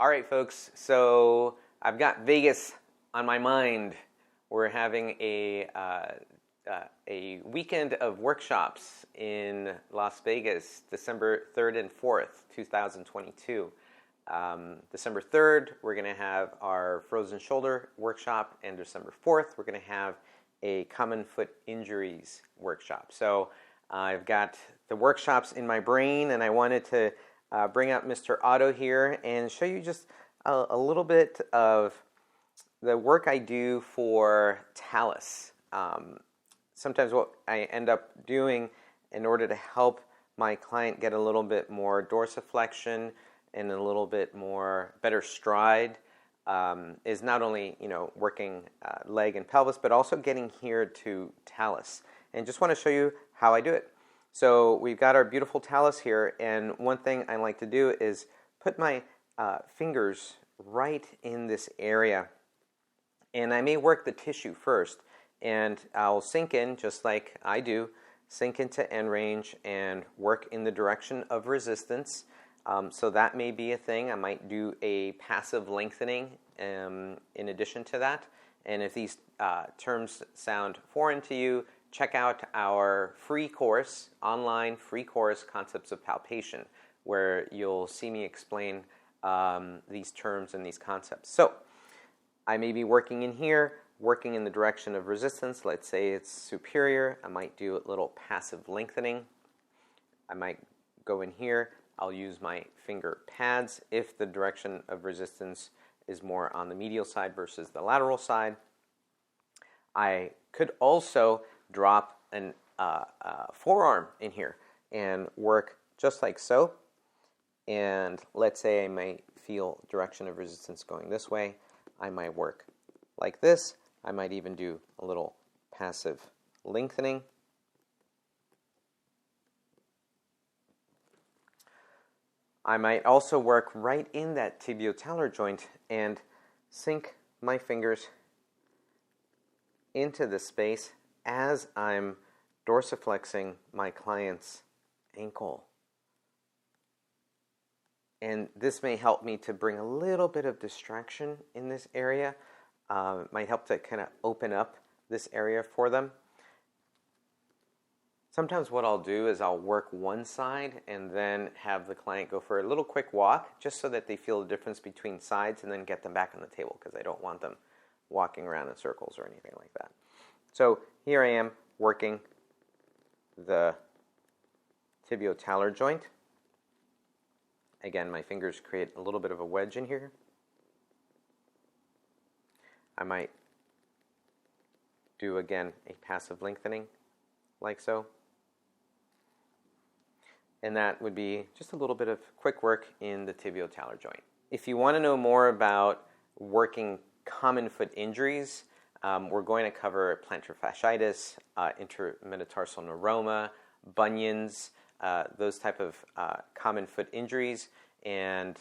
All right, folks, so I've got Vegas on my mind. We're having a weekend of workshops in Las Vegas, December 3rd and 4th, 2022. December 3rd, we're going to have our frozen shoulder workshop, and December 4th, we're going to have a common foot injuries workshop. So I've got the workshops in my brain, and I wanted to bring up Mr. Otto here and show you just a little bit of the work I do for Talus. Sometimes what I end up doing in order to help my client get a little bit more dorsiflexion and a little bit more better stride is not only working leg and pelvis, but also getting here to Talus. And just want to show you how I do it. So we've got our beautiful Talus here, and one thing I like to do is put my fingers right in this area. And I may work the tissue first, and I'll sink in just like I do, sink into end range and work in the direction of resistance. So that may be a thing. I might do a passive lengthening in addition to that. And if these terms sound foreign to you, check out our free course, online free course, Concepts of Palpation, where you'll see me explain these terms and these concepts. So I may be working in here, working in the direction of resistance. Let's say it's superior. I might do a little passive lengthening. I might go in here. I'll use my finger pads if the direction of resistance is more on the medial side versus the lateral side. I could also drop an forearm in here and work just like so. And let's say I might feel direction of resistance going this way. I might work like this. I might even do a little passive lengthening. I might also work right in that tibiotalar joint and sink my fingers into the space as I'm dorsiflexing my client's ankle. And this may help me to bring a little bit of distraction in this area. It might help to kind of open up this area for them. Sometimes what I'll do is I'll work one side and then have the client go for a little quick walk just so that they feel the difference between sides, and then get them back on the table because I don't want them walking around in circles or anything like that. So here I am working the tibiotalar joint. Again, my fingers create a little bit of a wedge in here. I might do, again, a passive lengthening, like so. And that would be just a little bit of quick work in the tibiotalar joint. If you want to know more about working common foot injuries, we're going to cover plantar fasciitis, intermetatarsal neuroma, bunions, those type of common foot injuries. And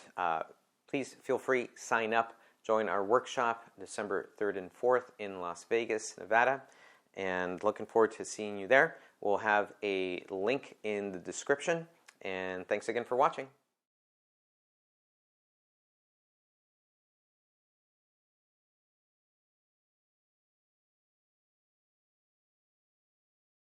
please feel free, sign up, join our workshop December 3rd and 4th in Las Vegas, Nevada. And looking forward to seeing you there. We'll have a link in the description. And thanks again for watching.